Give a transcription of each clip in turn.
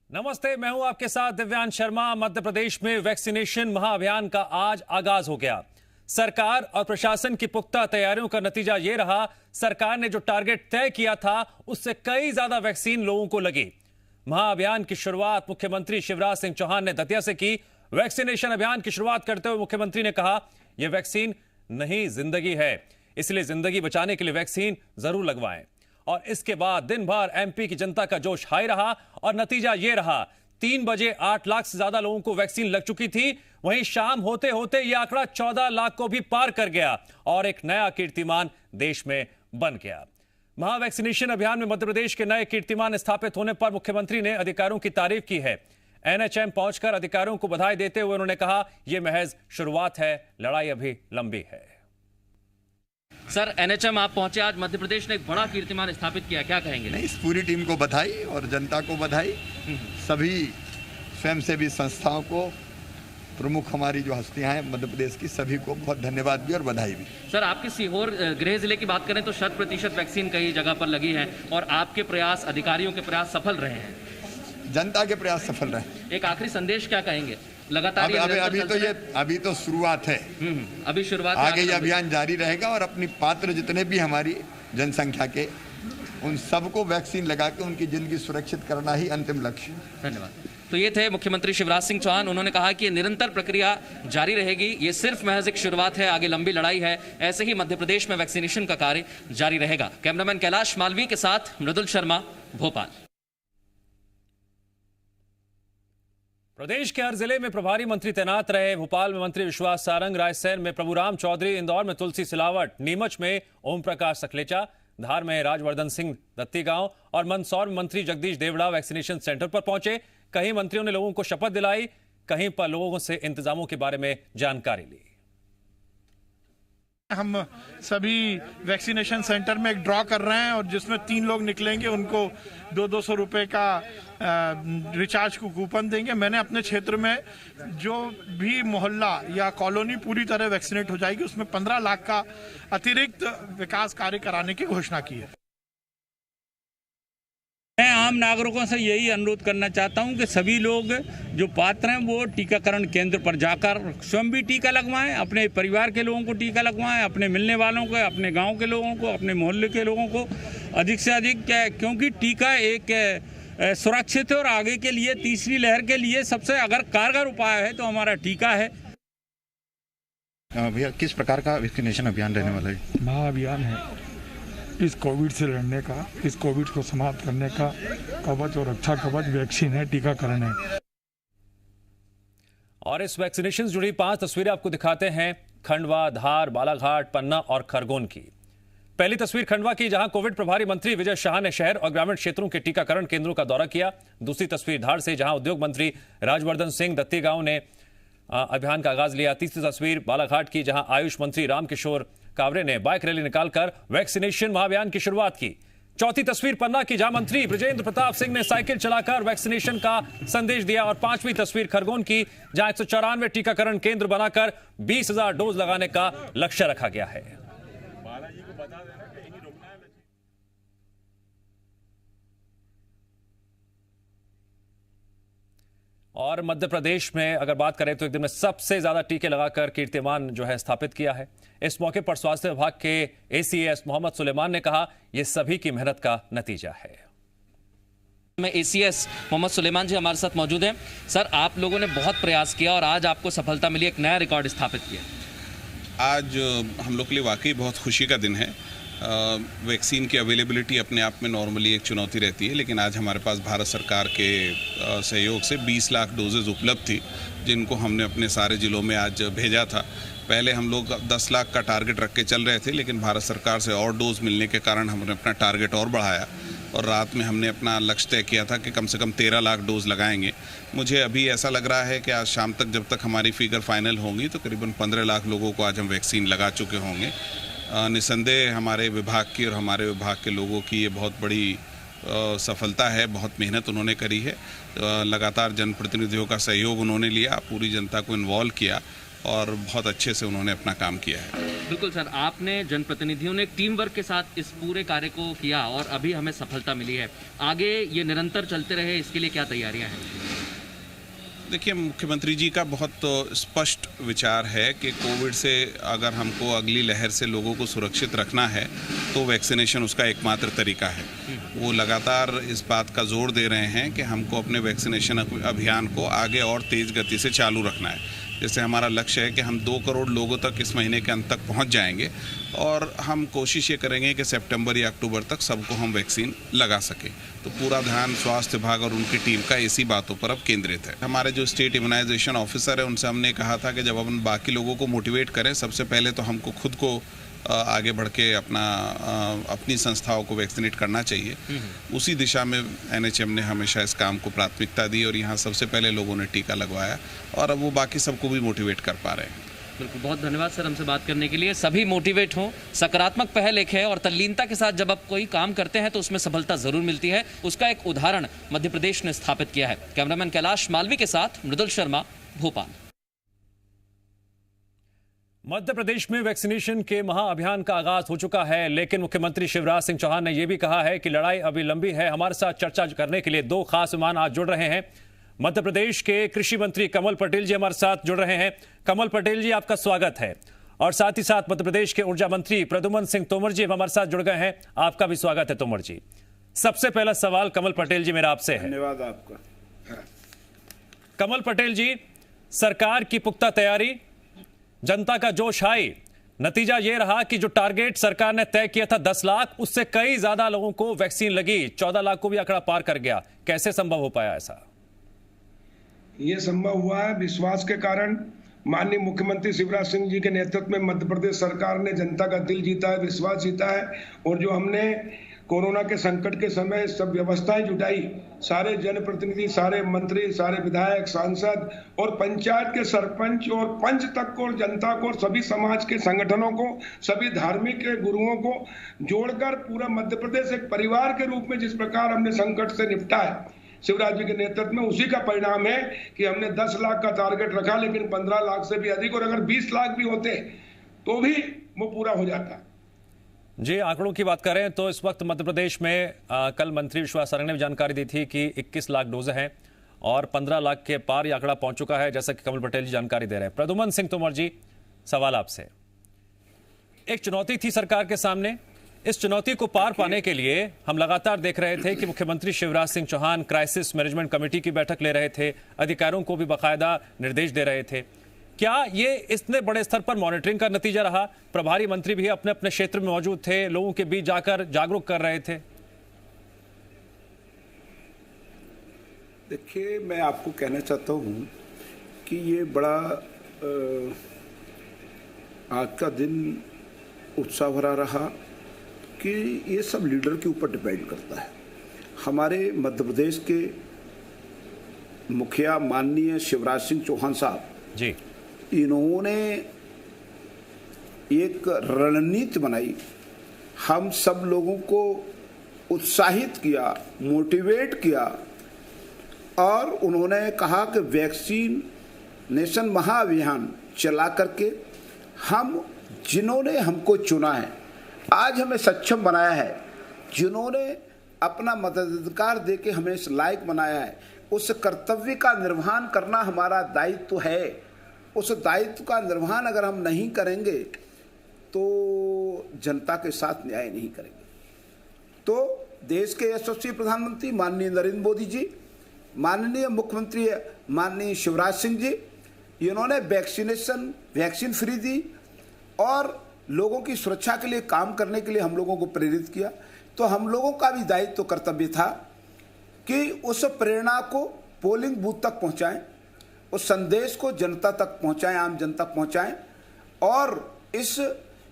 नमस्ते, मैं हूं आपके साथ दिव्यांश शर्मा। मध्य प्रदेश में वैक्सीनेशन महाअभियान का आज आगाज हो गया। सरकार और प्रशासन की पुख्ता तैयारियों का नतीजा ये रहा, सरकार ने जो टारगेट तय किया था उससे कई ज्यादा वैक्सीन लोगों को लगी। महाअभियान की शुरुआत मुख्यमंत्री शिवराज सिंह चौहान ने दतिया से की। वैक्सीनेशन अभियान की शुरुआत करते हुए मुख्यमंत्री ने कहा, यह वैक्सीन नई जिंदगी है, इसलिए जिंदगी बचाने के लिए वैक्सीन जरूर लगवाएं। और इसके बाद दिन भर एमपी की जनता का जोश हाई रहा और नतीजा यह रहा, 3 बजे 8 लाख से ज्यादा लोगों को वैक्सीन लग चुकी थी। वहीं शाम होते होते यह आंकड़ा 14 लाख को भी पार कर गया और एक नया कीर्तिमान देश में बन गया। महा वैक्सीनेशन अभियान में मध्य प्रदेश के नए कीर्तिमान स्थापित होने पर मुख्यमंत्री ने अधिकारियों की तारीफ की है। एनएचएम पहुंचकर अधिकारियों को बधाई देते हुए उन्होंने कहा, यह महज शुरुआत है, लड़ाई अभी लंबी है। सर, एनएचएम आप पहुंचे, आज मध्य प्रदेश ने एक बड़ा कीर्तिमान स्थापित किया, क्या कहेंगे? नहीं, इस पूरी टीम को बधाई और जनता को बधाई, सभी स्वयंसेवी संस्थाओं को, प्रमुख हमारी जो हस्तियां हैं मध्य प्रदेश की, सभी को बहुत धन्यवाद भी और बधाई भी। सर, आपके सीहोर गृह जिले की बात करें तो 100% वैक्सीन कई जगह पर लगी है और आपके प्रयास, अधिकारियों के प्रयास सफल रहे हैं। जनता के प्रयास सफल रहे। एक आखिरी संदेश क्या कहेंगे? लगातार अभी तो शुरुआत है, अभी शुरुआत, आगे ये अभियान जारी रहेगा और अपनी पात्र जितने भी हमारी जनसंख्या के, उन सबको वैक्सीन लगा के उनकी जिंदगी सुरक्षित करना ही अंतिम लक्ष्य। धन्यवाद। तो ये थे मुख्यमंत्री शिवराज सिंह चौहान। उन्होंने कहा कि निरंतर प्रक्रिया जारी रहेगी, ये सिर्फ महज एक शुरुआत है, आगे लंबी लड़ाई है। ऐसे ही मध्य प्रदेश में वैक्सीनेशन का कार्य जारी रहेगा। कैमरामैन कैलाश मालवीय के साथ मृदुल शर्मा, भोपाल। प्रदेश के हर जिले में प्रभारी मंत्री तैनात रहे। भोपाल में मंत्री विश्वास सारंग, रायसेन में प्रभुराम चौधरी, इंदौर में तुलसी सिलावट, नीमच में ओम प्रकाश सखलेचा, धार में राजवर्धन सिंह दत्तीगांव और मंदसौर में मंत्री जगदीश देवड़ा वैक्सीनेशन सेंटर पर पहुंचे। कहीं मंत्रियों ने लोगों को शपथ दिलाई, कहीं पर लोगों से इंतजामों के बारे में जानकारी ली। हम सभी वैक्सीनेशन सेंटर में एक ड्रॉ कर रहे हैं और जिसमें 3 लोग निकलेंगे उनको 200 रुपए का रिचार्ज को कूपन देंगे। मैंने अपने क्षेत्र में जो भी मोहल्ला या कॉलोनी पूरी तरह वैक्सीनेट हो जाएगी उसमें 15 लाख का अतिरिक्त विकास कार्य कराने की घोषणा की है। मैं आम नागरिकों से यही अनुरोध करना चाहता हूं कि सभी लोग जो पात्र हैं वो टीकाकरण केंद्र पर जाकर स्वयं भी टीका लगवाएं, अपने परिवार के लोगों को टीका लगवाएं, अपने मिलने वालों को, अपने गांव के लोगों को, अपने मोहल्ले के लोगों को अधिक से अधिक, क्योंकि टीका एक सुरक्षित है और आगे के लिए, तीसरी लहर के लिए सबसे अगर कारगर उपाय है तो हमारा टीका है। भैया, किस प्रकार का वैक्सीनेशन अभियान रहने वाला है? महाअभियान है इस कोविड से लड़ने का, इस कोविड को समाप्त करने का। कवच और रक्षा कवच वैक्सीन है, टीकाकरण है। और इस वैक्सीनेशन से जुड़ी 5 तस्वीरें आपको दिखाते हैं, खंडवा, धार, बालाघाट, पन्ना और खरगोन की। पहली तस्वीर खंडवा की, जहां कोविड प्रभारी मंत्री विजय शाह ने शहर और ग्रामीण क्षेत्रों के टीकाकरण केंद्रों का दौरा किया। दूसरी तस्वीर धार से, जहां उद्योग मंत्री राजवर्धन सिंह दत्तीगांव ने अभियान का आगाज लिया। तीसरी तस्वीर बालाघाट की, जहां आयुष मंत्री रामकिशोर कावरे ने बाइक रैली निकालकर वैक्सीनेशन महाअभियान की शुरुआत की। चौथी तस्वीर पन्ना की, जहां मंत्री बृजेंद्र प्रताप सिंह ने साइकिल चलाकर वैक्सीनेशन का संदेश दिया। और 5वीं तस्वीर खरगोन की, जहां 194 टीकाकरण केंद्र बनाकर 20,000 डोज लगाने का लक्ष्य रखा गया है। और मध्य प्रदेश में अगर बात करें तो एक दिन में सबसे ज्यादा टीके लगाकर कीर्तिमान जो है स्थापित किया है। इस मौके पर स्वास्थ्य विभाग के एसीएस मोहम्मद सुलेमान ने कहा, यह सभी की मेहनत का नतीजा है। में एसीएस मोहम्मद सुलेमान जी हमारे साथ मौजूद हैं। सर, आप लोगों ने बहुत प्रयास किया और आज आपको सफलता मिली, एक नया रिकॉर्ड स्थापित किया। आज हम लोग के लिए वाकई बहुत खुशी का दिन है। वैक्सीन की अवेलेबिलिटी अपने आप में नॉर्मली एक चुनौती रहती है, लेकिन आज हमारे पास भारत सरकार के सहयोग से 20 लाख डोजेज उपलब्ध थी, जिनको हमने अपने सारे ज़िलों में आज भेजा था। पहले हम लोग 10 लाख का टारगेट रख के चल रहे थे, लेकिन भारत सरकार से और डोज मिलने के कारण हमने अपना टारगेट और बढ़ाया और रात में हमने अपना लक्ष्य तय किया था कि कम से कम 13 लाख डोज लगाएंगे। मुझे अभी ऐसा लग रहा है कि आज शाम तक जब तक हमारी फिगर फाइनल होंगी तो करीबन 15 लाख लोगों को आज हम वैक्सीन लगा चुके होंगे। निसंदेह हमारे विभाग की और हमारे विभाग के लोगों की ये बहुत बड़ी सफलता है। बहुत मेहनत उन्होंने करी है, लगातार जनप्रतिनिधियों का सहयोग उन्होंने लिया, पूरी जनता को इन्वॉल्व किया और बहुत अच्छे से उन्होंने अपना काम किया है। बिल्कुल सर, आपने जनप्रतिनिधियों ने टीम वर्क के साथ इस पूरे कार्य को किया और अभी हमें सफलता मिली है। आगे ये निरंतर चलते रहे, इसके लिए क्या तैयारियां हैं? देखिए, मुख्यमंत्री जी का बहुत स्पष्ट विचार है कि कोविड से अगर हमको अगली लहर से लोगों को सुरक्षित रखना है तो वैक्सीनेशन उसका एकमात्र तरीका है। वो लगातार इस बात का जोर दे रहे हैं कि हमको अपने वैक्सीनेशन अभियान को आगे और तेज़ गति से चालू रखना है। जैसे हमारा लक्ष्य है कि हम 2 करोड़ लोगों तक इस महीने के अंत तक पहुंच जाएंगे और हम कोशिश ये करेंगे कि सितंबर या अक्टूबर तक सबको हम वैक्सीन लगा सकें। तो पूरा ध्यान स्वास्थ्य विभाग और उनकी टीम का इसी बातों पर अब केंद्रित है। हमारे जो स्टेट इम्यूनाइजेशन ऑफिसर है उनसे हमने कहा था कि जब अपन बाकी लोगों को मोटिवेट करें, सबसे पहले तो हमको खुद को आगे बढ़ के अपनी संस्थाओं को वैक्सीनेट करना चाहिए। उसी दिशा में NHM ने हमेशा इस काम को प्राथमिकता दी और यहाँ सबसे पहले लोगों ने टीका लगवाया और अब वो बाकी सबको भी मोटिवेट कर पा रहे हैं। बिल्कुल, बहुत धन्यवाद सर हमसे बात करने के लिए। सभी मोटिवेट हों, सकारात्मक पहल एक है और तल्लीनता के साथ जब आप कोई काम करते हैं तो उसमें सफलता जरूर मिलती है। उसका एक उदाहरण मध्य प्रदेश ने स्थापित किया है। कैमरामैन कैलाश मालवी के साथ मृदुल शर्मा, भोपाल। मध्य प्रदेश में वैक्सीनेशन के महाअभियान का आगाज हो चुका है, लेकिन मुख्यमंत्री शिवराज सिंह चौहान ने यह भी कहा है कि लड़ाई अभी लंबी है। हमारे साथ चर्चा करने के लिए 2 खास मेहमान आज जुड़ रहे हैं। मध्य प्रदेश के कृषि मंत्री कमल पटेल जी हमारे साथ जुड़ रहे हैं। कमल पटेल जी, आपका स्वागत है। और साथ ही साथ मध्य प्रदेश के ऊर्जा मंत्री प्रद्युम्न सिंह तोमर जी हमारे साथ जुड़ गए हैं। आपका भी स्वागत है तोमर जी। सबसे पहला सवाल कमल पटेल जी मेरा आपसे है। धन्यवाद आपका। कमल पटेल जी, सरकार की पुख्ता तैयारी, जनता का जोश हाई, नतीजा यह रहा कि जो टारगेट सरकार ने तय किया था 10 लाख, उससे कई ज्यादा लोगों को वैक्सीन लगी, 14 लाख को भी आंकड़ा पार कर गया। कैसे संभव हो पाया ऐसा? ये संभव हुआ है विश्वास के कारण। माननीय मुख्यमंत्री शिवराज सिंह जी के नेतृत्व में मध्य प्रदेश सरकार ने जनता का दिल जीता है, विश्वास जीता है। और जो हमने कोरोना के संकट के समय सब व्यवस्थाएं जुटाई, सारे जनप्रतिनिधि, सारे मंत्री, सारे विधायक, सांसद और पंचायत के सरपंच और पंच तक को, जनता को, सभी समाज के संगठनों को, सभी धार्मिक गुरुओं को जोड़कर पूरा मध्य प्रदेश एक परिवार के रूप में जिस प्रकार हमने संकट से निपटा है शिवराज जी के नेतृत्व में, उसी का परिणाम है कि हमने 10 लाख का टारगेट रखा, लेकिन 15 लाख से भी अधिक, और अगर 20 लाख भी होते तो भी वो पूरा हो जाता। जी, आंकड़ों की बात करें तो इस वक्त मध्य प्रदेश में कल मंत्री विश्वास सारंग ने भी जानकारी दी थी कि 21 लाख डोज हैं और 15 लाख के पार ये आंकड़ा पहुंच चुका है, जैसा कि कमल पटेल जी जानकारी दे रहे हैं। प्रद्युम्न सिंह तोमर जी, सवाल आपसे। एक चुनौती थी सरकार के सामने, इस चुनौती को पार पाने के लिए हम लगातार देख रहे थे कि मुख्यमंत्री Shivraj Singh Chouhan crisis management committee की बैठक ले रहे थे, अधिकारियों को भी बाकायदा निर्देश दे रहे थे। क्या ये इतने बड़े स्तर पर मॉनिटरिंग का नतीजा रहा? प्रभारी मंत्री भी अपने अपने क्षेत्र में मौजूद थे, लोगों के बीच जाकर जागरूक कर रहे थे। देखिए, मैं आपको कहना चाहता हूं कि ये बड़ा आज का दिन उत्साह भरा रहा कि ये सब लीडर के ऊपर डिपेंड करता है। हमारे मध्य प्रदेश के मुखिया माननीय शिवराज सिंह चौहान साहब जी, इन्होंने एक रणनीति बनाई, हम सब लोगों को उत्साहित किया, मोटिवेट किया और उन्होंने कहा कि वैक्सीनेशन महाअभियान चला करके हम जिन्होंने हमको चुना है, आज हमें सक्षम बनाया है, जिन्होंने अपना मताधिकार देके हमें इस लायक बनाया है, उस कर्तव्य का निर्वहन करना हमारा दायित्व है। उस दायित्व का निर्वहन अगर हम नहीं करेंगे तो जनता के साथ न्याय नहीं करेंगे। तो देश के यशस्वी प्रधानमंत्री माननीय नरेंद्र मोदी जी, माननीय मुख्यमंत्री माननीय शिवराज सिंह जी, इन्होंने वैक्सीन फ्री दी और लोगों की सुरक्षा के लिए काम करने के लिए हम लोगों को प्रेरित किया। तो हम लोगों का भी दायित्व कर्तव्य था कि उस प्रेरणा को पोलिंग बूथ तक पहुंचाएं, उस संदेश को जनता तक पहुंचाएं, आम जनता तक पहुंचाएं। और इस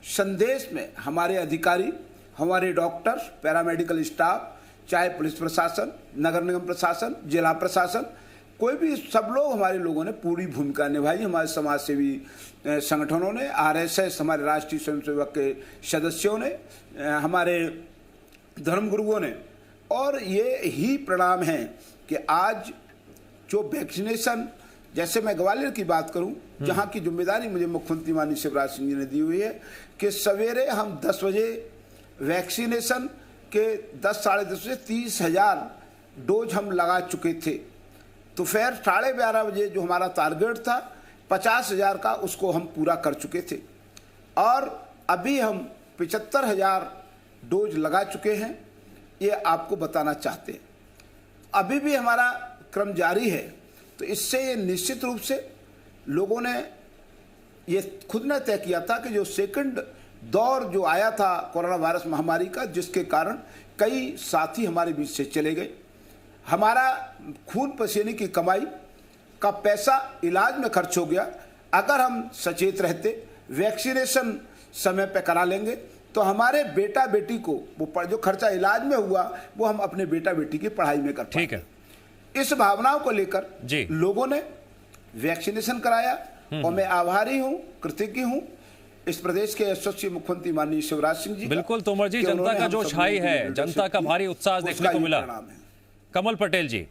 संदेश में हमारे अधिकारी, हमारे डॉक्टर, पैरामेडिकल स्टाफ, चाहे पुलिस प्रशासन, नगर निगम प्रशासन, जिला प्रशासन, कोई भी, सब लोग, हमारे लोगों ने पूरी भूमिका निभाई। हमारे समाज सेवी संगठनों ने, RSS, हमारे राष्ट्रीय स्वयंसेवक के सदस्यों ने, हमारे धर्मगुरुओं ने, और ये ही परिणाम है कि आज जो वैक्सीनेशन जैसे मैं ग्वालियर की बात करूं, जहां की जिम्मेदारी मुझे मुख्यमंत्री माननीय शिवराज सिंह जी ने दी हुई है कि सवेरे हम 10 बजे वैक्सीनेशन के 10 साढ़े 10 बजे 30,000 डोज हम लगा चुके थे। तो फिर 12:30 बजे जो हमारा टारगेट था 50,000 का, उसको हम पूरा कर चुके थे और अभी हम 75,000 डोज लगा चुके हैं। ये आपको बताना चाहते हैं। अभी भी हमारा क्रम जारी है। तो इससे ये निश्चित रूप से लोगों ने ये खुद ने तय किया था कि जो सेकंड दौर जो आया था कोरोना वायरस महामारी का, जिसके कारण कई साथी हमारे बीच से चले गए, हमारा खून पसीने की कमाई का पैसा इलाज में खर्च हो गया। अगर हम सचेत रहते, वैक्सीनेशन समय पे करा लेंगे तो हमारे बेटा बेटी को वो जो खर्चा इलाज में हुआ वो हम अपने बेटा बेटी की पढ़ाई में कर पाएंगे। ठीक है। इस भावनाओं को लेकर लोगों ने वैक्सीनेशन कराया और मैं आभारी हूं, कृतज्ञ हूं इस प्रदेश के यशस्वी मुख्यमंत्री माननीय शिवराज सिंह जी। बिल्कुल तोमर जी, जनता का जो छाई है, जनता का भारी उत्साह देखने को मिला। कमल पटेल जी,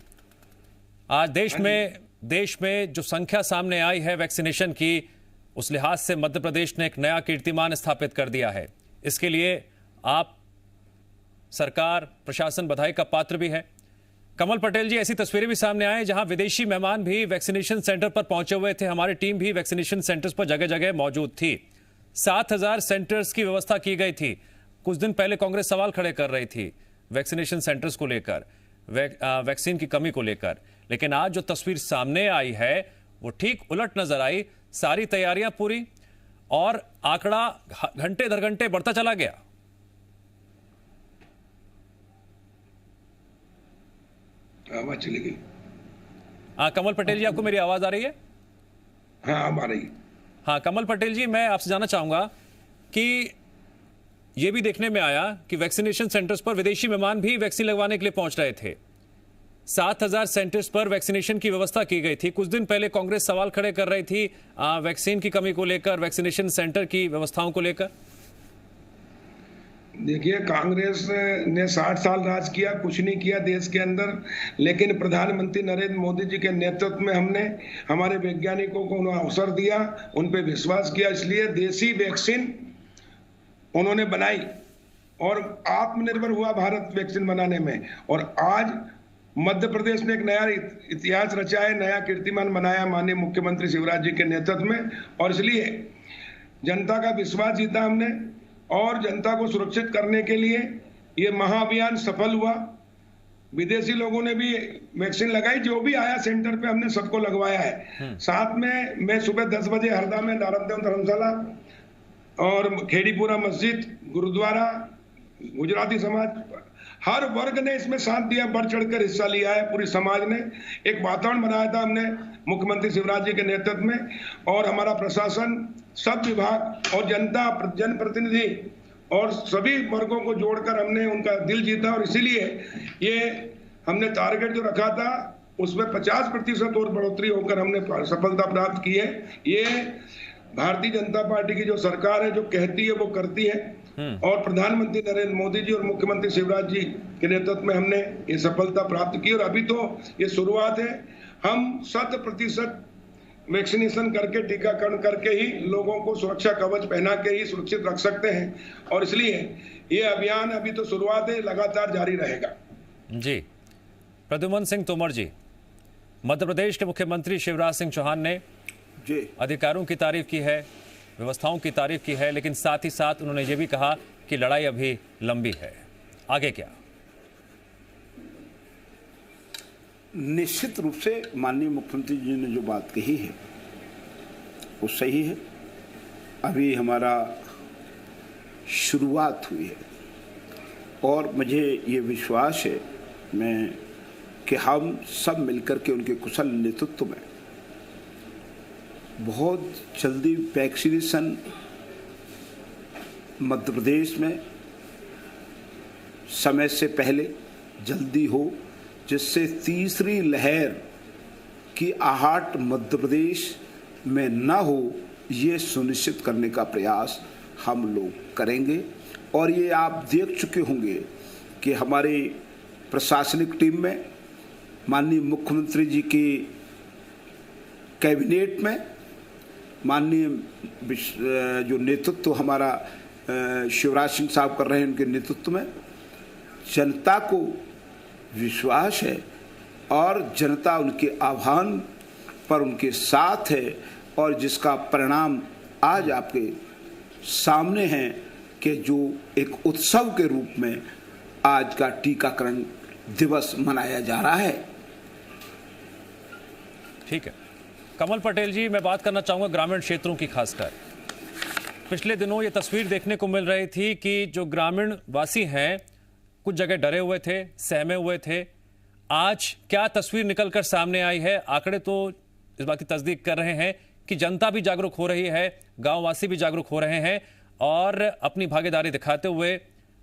आज देश में जो संख्या सामने आई है वैक्सीनेशन की, उस लिहाज से मध्य प्रदेश ने एक नया कीर्तिमान स्थापित कर दिया है। इसके लिए आप, सरकार, प्रशासन बधाई का पात्र भी है। कमल पटेल जी, ऐसी तस्वीरें भी सामने आए जहां विदेशी मेहमान भी वैक्सीनेशन सेंटर पर पहुंचे हुए थे। हमारी टीम भी वैक्सीनेशन सेंटर्स पर जगह जगह मौजूद थी। 7,000 सेंटर्स की व्यवस्था की गई थी। कुछ दिन पहले कांग्रेस सवाल खड़े कर रही थी वैक्सीनेशन सेंटर्स को लेकर, वैक्सीन की कमी को लेकर, लेकिन आज जो तस्वीर सामने आई है वो ठीक उलट नजर आई। सारी तैयारियां पूरी और आंकड़ा घंटे दर घंटे बढ़ता चला गया। आवाज चली गई। कमल पटेल जी, आपको मेरी आवाज आ रही है? हाँ, आ रही। हाँ कमल पटेल जी, मैं आपसे जानना चाहूंगा कि यह भी देखने में आया कि वैक्सीनेशन सेंटर्स पर विदेशी मेहमान भी वैक्सीन लगवाने के लिए पहुंच रहे थे। 7,000 सेंटर्स पर वैक्सीनेशन की व्यवस्था की गई थी। कुछ दिन पहले कांग्रेस सवाल खड़े कर रही थी वैक्सीन की कमी को लेकर, वैक्सीनेशन सेंटर की व्यवस्थाओं को लेकर। देखिए, कांग्रेस ने 60 साल राज किया, कुछ नहीं किया देश के अंदर, लेकिन प्रधानमंत्री नरेंद्र मोदी जी के नेतृत्व में हमने हमारे वैज्ञानिकों को अवसर दिया, उन पे विश्वास किया, इसलिए देसी वैक्सीन उन्होंने बनाई और आत्मनिर्भर हुआ भारत वैक्सीन बनाने में। और आज मध्य प्रदेश ने एक नया इतिहास रचा है, नया कीर्तिमान बनाया माननीय मुख्यमंत्री शिवराज जी के नेतृत्व में, और इसलिए जनता का विश्वास जीता हमने और जनता को सुरक्षित करने के लिए ये महाअभियान सफल हुआ। विदेशी लोगों ने भी वैक्सीन लगाई, जो भी आया सेंटर पे हमने सबको लगवाया है। साथ में मैं सुबह 10 बजे हरदा में नारायण धर्मशाला और खेड़ीपुरा मस्जिद, गुरुद्वारा, गुजराती समाज, हर वर्ग ने इसमें साथ दिया, बढ़ चढ़कर हिस्सा लिया है। पूरी समाज ने एक वातावरण बनाया था हमने मुख्यमंत्री शिवराज जी के नेतृत्व में, और हमारा प्रशासन, सब विभाग और जनता, जनप्रतिनिधि और सभी वर्गों को जोड़कर हमने उनका दिल जीता। और इसीलिए ये हमने टारगेट जो रखा था उसमें 50% और बढ़ोतरी होकर हमने सफलता प्राप्त की है। ये भारतीय जनता पार्टी की जो सरकार है, जो कहती है वो करती है, और प्रधानमंत्री नरेंद्र मोदी जी और मुख्यमंत्री शिवराज जी के नेतृत्व में हमने ये सफलता प्राप्त की। और अभी तो ये शुरुआत है। हम 100% वैक्सीनेशन करके, टीकाकरण करके ही लोगों को सुरक्षा कवच पहना के ही सुरक्षित रख सकते हैं, और इसलिए ये अभियान अभी तो शुरुआत है, लगातार जारी रहेगा। जी, प्रद्युम्न सिंह तोमर जी, मध्य प्रदेश के मुख्यमंत्री शिवराज सिंह चौहान ने अधिकारों की तारीफ की है, व्यवस्थाओं की तारीफ की है, लेकिन साथ ही साथ उन्होंने ये भी कहा कि लड़ाई अभी लंबी है। आगे क्या? निश्चित रूप से माननीय मुख्यमंत्री जी ने जो बात कही है वो सही है। अभी हमारा शुरुआत हुई है और मुझे ये विश्वास है कि हम सब मिलकर के उनके कुशल नेतृत्व में बहुत जल्दी वैक्सीनेशन मध्य प्रदेश में समय से पहले जल्दी हो, जिससे तीसरी लहर की आहट मध्य प्रदेश में न हो, ये सुनिश्चित करने का प्रयास हम लोग करेंगे। और ये आप देख चुके होंगे कि हमारी प्रशासनिक टीम में माननीय मुख्यमंत्री जी की कैबिनेट में माननीय जो नेतृत्व हमारा शिवराज सिंह साहब कर रहे हैं, उनके नेतृत्व में जनता को विश्वास है और जनता उनके आह्वान पर उनके साथ है, और जिसका परिणाम आज आपके सामने है कि जो एक उत्सव के रूप में आज का टीकाकरण दिवस मनाया जा रहा है। ठीक है कमल पटेल जी, मैं बात करना चाहूंगा ग्रामीण क्षेत्रों की। खासकर पिछले दिनों ये तस्वीर देखने को मिल रही थी कि जो ग्रामीण वासी हैं कुछ जगह डरे हुए थे, सहमे हुए थे। आज क्या तस्वीर निकलकर सामने आई है? आंकड़े तो इस बात की तस्दीक कर रहे हैं कि जनता भी जागरूक हो रही है, गांववासी भी जागरूक हो रहे हैं और अपनी भागीदारी दिखाते हुए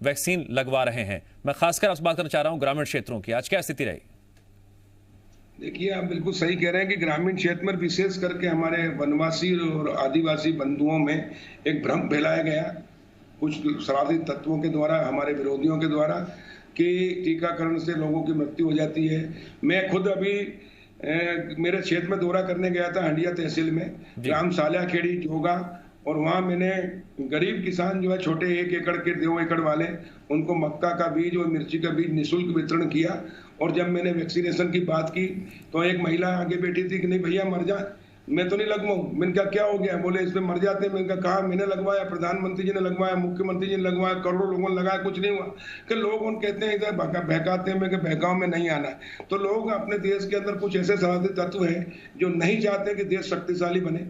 वैक्सीन लगवा रहे हैं। मैं खासकर आपसे बात करना चाह रहा हूं ग्रामीण क्षेत्रों की, आज क्या स्थिति रही? देखिए, आप बिल्कुल सही कह रहे हैं कि ग्रामीण क्षेत्र में विशेष करके हमारे वनवासी और आदिवासी बंधुओं में एक भ्रम फैलाया गया कुछ शरारती तत्वों के द्वारा, हमारे विरोधियों के द्वारा, कि टीकाकरण से लोगों की मृत्यु हो जाती है। मैं खुद अभी मेरे क्षेत्र में दौरा करने गया था, हंडिया तहसील में, ग्राम सालियाखेड़ी जोगा, और वहाँ मैंने गरीब किसान जो है छोटे 1 एकड़ के 2 एकड़ वाले, उनको मक्का का बीज और मिर्ची का बीज निःशुल्क वितरण किया। और जब मैंने वैक्सीनेशन की बात की तो एक महिला आगे बैठी थी कि नहीं भैया मर जा, मैं तो नहीं लगवाऊं। मैंने कहा क्या हो गया? बोले इसमें मर जाते हैं। मैंने कहा मैंने लगवाया, प्रधानमंत्री जी ने लगवाया, मुख्यमंत्री जी ने लगवाया, करोड़ों लोगों ने लगाया, कुछ नहीं हुआ। कि लोग उन कहते हैं इधर बहकाते हैं, मैं बहकाव में नहीं आना है। तो लोग अपने देश के अंदर कुछ ऐसे शरारती तत्व हैं जो नहीं चाहते कि देश शक्तिशाली बने,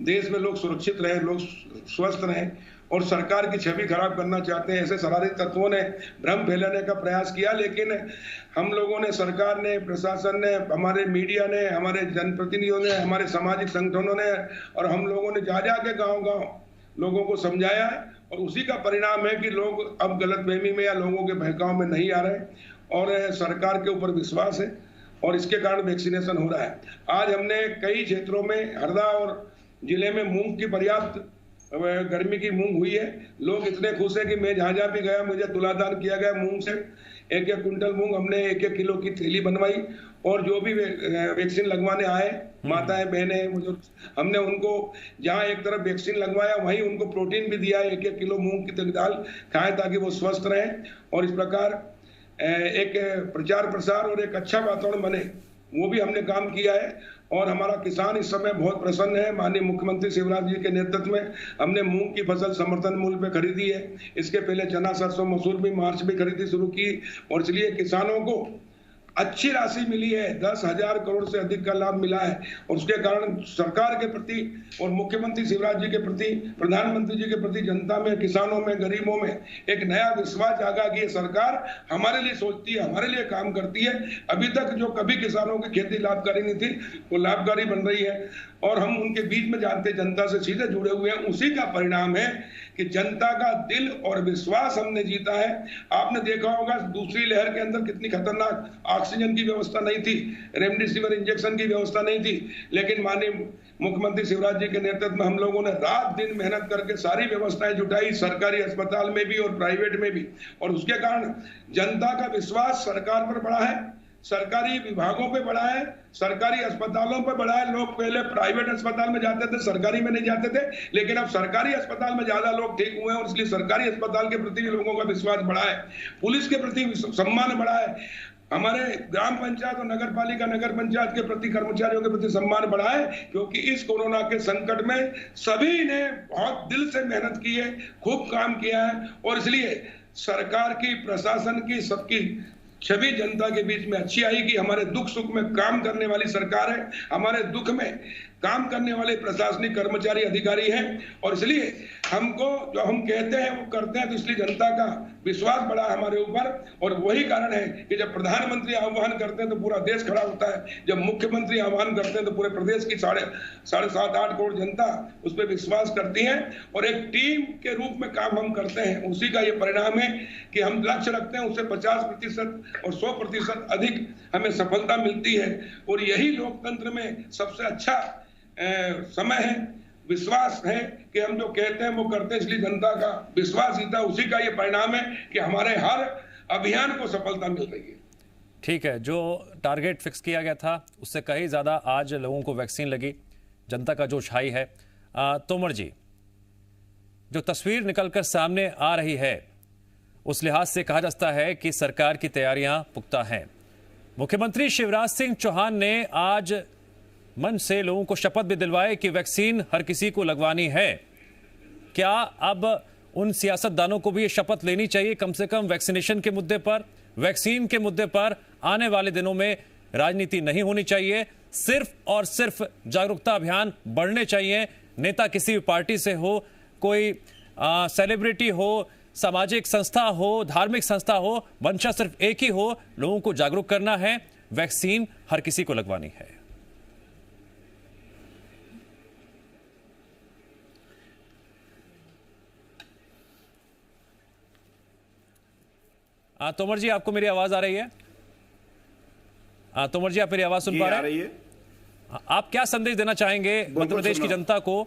देश में लोग सुरक्षित रहे, लोग स्वस्थ रहें, और सरकार की छवि खराब करना चाहते हैं। ऐसे शरारती तत्वों ने भ्रम फैलाने का प्रयास किया, लेकिन हम लोगों ने, सरकार ने, प्रशासन ने, हमारे मीडिया ने, हमारे जनप्रतिनिधियों ने, हमारे सामाजिक संगठनों ने और हम लोगों ने जा के गांव-गांव लोगों को समझाया है, और उसी का परिणाम है कि लोग अब गलतफहमी में या लोगों के बहकाव में नहीं आ रहे और सरकार के ऊपर विश्वास है, और इसके कारण वैक्सीनेशन हो रहा है। आज हमने कई क्षेत्रों में, हरदा और जिले में मूंग की पर्याप्त गर्मी की मूंग हुई है। लोग इतने खुश हैं कि मैं जहाँ भी गया मुझे तुलादान किया गया मूंग से। 1-1 क्विंटल मूंग हमने 1-1 किलो की थैली बनवाई, और जो भी वैक्सीन लगवाने आए माताएं बहनें बुजुर्ग, हमने उनको जहाँ एक तरफ वैक्सीन लगवाया वहीं उनको प्रोटीन भी दिया, 1-1 किलो मूंग की दाल खाएं ताकि वो स्वस्थ रहें। और इस प्रकार एक प्रचार प्रसार और एक अच्छा वातावरण बने, वो भी हमने काम किया है। और हमारा किसान इस समय बहुत प्रसन्न है। माननीय मुख्यमंत्री शिवराज जी के नेतृत्व में हमने मूंग की फसल समर्थन मूल्य पे खरीदी है। इसके पहले चना, सरसों, मसूर भी मार्च में खरीदी शुरू की, और इसलिए किसानों को अच्छी राशि मिली है। 10,000 करोड़ से अधिक का लाभ मिला है, और उसके कारण सरकार के प्रति और मुख्यमंत्री शिवराज जी के प्रति, प्रधानमंत्री जी के प्रति जनता में, किसानों में, गरीबों में एक नया विश्वास जागा कि ये सरकार हमारे लिए सोचती है, हमारे लिए काम करती है। अभी तक जो कभी किसानों की खेती लाभकारी नहीं थी, वो लाभकारी बन रही है, और हम उनके बीच में जानते, जनता से सीधे जुड़े हुए हैं। उसी का परिणाम है कि जनता का दिल और विश्वास हमने जीता है। आपने देखा होगा दूसरी लहर के अंदर कितनी खतरनाक ऑक्सीजन की व्यवस्था नहीं थी, रेमडेसिविर इंजेक्शन की व्यवस्था नहीं थी, लेकिन माननीय मुख्यमंत्री शिवराज जी के नेतृत्व में हम लोगों ने रात दिन मेहनत करके सारी व्यवस्थाएं जुटाई, सरकारी अस्पताल में भी और प्राइवेट में भी, और उसके कारण जनता का विश्वास सरकार पर बढ़ा है, सरकारी विभागों पे बढ़ा है, सरकारी अस्पतालों पे बढ़ा है। लोग पहले प्राइवेट अस्पताल में जाते थे, सरकारी में नहीं जाते थे, लेकिन अब सरकारी अस्पताल में ज्यादा लोग ठीक हुए हैं, और इसलिए सरकारी अस्पताल के प्रति भी लोगों का विश्वास बढ़ा है। पुलिस के प्रति सम्मान बढ़ा है, हमारे ग्राम पंचायत और नगर पालिका, नगर पंचायत के प्रति, कर्मचारियों के प्रति सम्मान बढ़ा है, क्योंकि इस कोरोना के संकट में सभी ने बहुत दिल से मेहनत की है, खूब काम किया है, और इसलिए सरकार की, प्रशासन की, सबकी छवि जनता के बीच में अच्छी आई कि हमारे दुख सुख में काम करने वाली सरकार है, हमारे दुख में काम करने वाले प्रशासनिक कर्मचारी, अधिकारी हैं, और इसलिए हमको जो हम कहते हैं वो करते हैं। तो इसलिए जनता का विश्वास बढ़ा हमारे ऊपर, और वही कारण है कि जब प्रधानमंत्री आह्वान करते हैं तो पूरा देश खड़ा होता है, जब मुख्यमंत्री आह्वान करते हैं तो पूरे प्रदेश की 7.5-8 करोड़ जनता उस पर विश्वास करती है, और एक टीम के रूप में काम हम करते हैं। उसी का ये परिणाम है कि हम लक्ष्य रखते हैं उससे 50% और 100% अधिक हमें सफलता मिलती है, और यही लोकतंत्र में सबसे अच्छा समय है, विश्वास है कि हम जो कहते हैं वो करते हैं, इसलिए जनता का विश्वास जीता। उसी का ये परिणाम है कि हमारे हर अभियान को सफलता मिल रही है। ठीक है, जो टारगेट फिक्स किया गया था उससे कहीं ज्यादा आज लोगों को वैक्सीन लगी। जनता का जोश हाई है। तोमर जी, जो तस्वीर निकलकर सामने आ रही है उस लिहाज से कहा जाता है कि सरकार की तैयारियां पुख्ता हैं। मुख्यमंत्री शिवराज सिंह चौहान ने आज मन से लोगों को शपथ भी दिलवाए कि वैक्सीन हर किसी को लगवानी है। क्या अब उन सियासतदानों को भी ये शपथ लेनी चाहिए कम से कम वैक्सीनेशन के मुद्दे पर, वैक्सीन के मुद्दे पर आने वाले दिनों में राजनीति नहीं होनी चाहिए, सिर्फ और सिर्फ जागरूकता अभियान बढ़ने चाहिए। नेता किसी भी पार्टी से हो, कोई सेलिब्रिटी हो, सामाजिक संस्था हो, धार्मिक संस्था हो, मंशा सिर्फ एक ही हो, लोगों को जागरूक करना है, वैक्सीन हर किसी को लगवानी है। तोमर जी, आपको मेरी आवाज आ रही है? तोमर जी, आप मेरी आवाज सुन पा रहे हैं? आप क्या संदेश देना चाहेंगे मध्य प्रदेश की जनता को?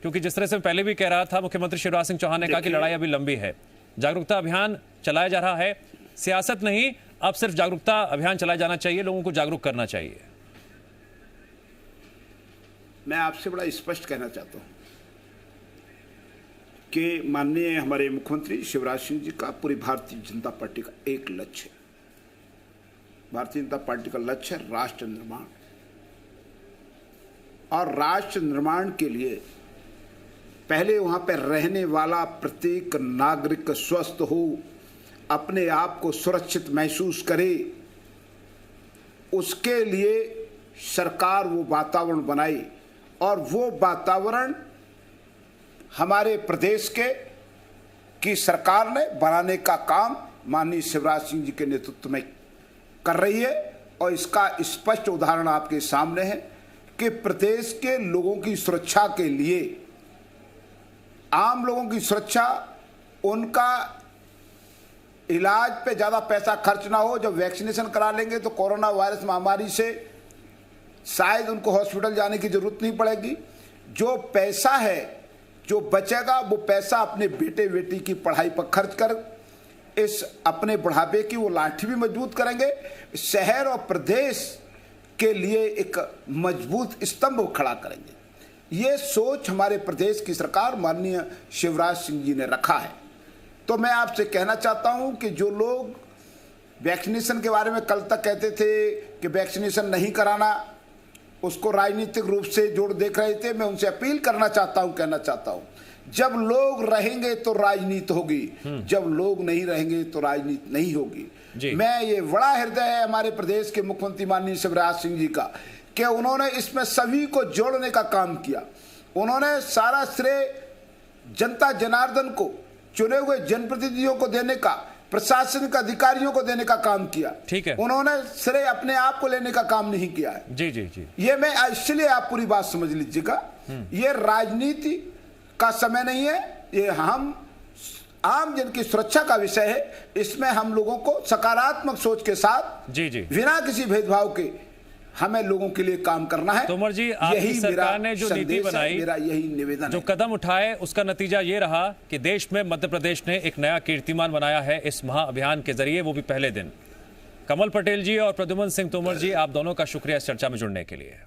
क्योंकि जिस तरह से पहले भी कह रहा था, मुख्यमंत्री शिवराज सिंह चौहान ने कहा कि लड़ाई अभी लंबी है, जागरूकता अभियान चलाया जा रहा है, सियासत नहीं, अब सिर्फ जागरूकता अभियान चलाया जाना चाहिए, लोगों को जागरूक करना चाहिए। मैं आपसे बड़ा स्पष्ट कहना चाहता हूं कि माननीय हमारे मुख्यमंत्री शिवराज सिंह जी का पूरी भारतीय जनता पार्टी का एक लक्ष्य है। भारतीय जनता पार्टी का लक्ष्य है राष्ट्र निर्माण, और राष्ट्र निर्माण के लिए पहले वहां पर रहने वाला प्रत्येक नागरिक स्वस्थ हो, अपने आप को सुरक्षित महसूस करे, उसके लिए सरकार वो वातावरण बनाए। और वो वातावरण हमारे प्रदेश की सरकार ने बनाने का काम माननीय शिवराज सिंह जी के नेतृत्व में कर रही है। और इसका स्पष्ट उदाहरण आपके सामने है कि प्रदेश के लोगों की सुरक्षा के लिए, आम लोगों की सुरक्षा, उनका इलाज पे ज़्यादा पैसा खर्च ना हो। जब वैक्सीनेशन करा लेंगे तो कोरोना वायरस महामारी से शायद उनको हॉस्पिटल जाने की जरूरत नहीं पड़ेगी। जो पैसा है जो बचेगा, वो पैसा अपने बेटे बेटी की पढ़ाई पर खर्च कर इस अपने बुढ़ापे की वो लाठी भी मजबूत करेंगे, शहर और प्रदेश के लिए एक मजबूत स्तंभ खड़ा करेंगे। ये सोच हमारे प्रदेश की सरकार माननीय शिवराज सिंह जी ने रखा है। तो मैं आपसे कहना चाहता हूं कि जो लोग वैक्सीनेशन के बारे में कल तक कहते थे कि वैक्सीनेशन नहीं कराना, उसको राजनीतिक रूप से जोड़ देख रहे थे, मैं उनसे अपील करना चाहता हूं, कहना चाहता हूं, जब लोग रहेंगे तो राजनीति होगी, जब लोग नहीं रहेंगे तो राजनीति नहीं होगी। मैं ये बड़ा हृदय है हमारे प्रदेश के मुख्यमंत्री माननीय शिवराज सिंह जी का कि उन्होंने इसमें सभी को जोड़ने का काम किया। उन्होंने सारा श्रेय जनता जनार्दन को, चुने हुए जनप्रतिनिधियों को देने का, प्रशासनिक अधिकारियों को देने का काम किया। ठीक है, उन्होंने श्रेय अपने आप को लेने का काम नहीं किया है। जी जी जी, ये मैं इसलिए आप पूरी बात समझ लीजिएगा, ये राजनीति का समय नहीं है, ये हम आम जन की सुरक्षा का विषय है। इसमें हम लोगों को सकारात्मक सोच के साथ, जी जी, बिना किसी भेदभाव के हमें लोगों के लिए काम करना है। तोमर जी, आपकी सरकार ने जो नीति बनाई, मेरा यही निवेदन, जो कदम उठाए, उसका नतीजा ये रहा कि देश में मध्य प्रदेश ने एक नया कीर्तिमान बनाया है इस महाअभियान के जरिए, वो भी पहले दिन। कमल पटेल जी और प्रद्युमन सिंह तोमर जी, आप दोनों का शुक्रिया इस चर्चा में जुड़ने के लिए।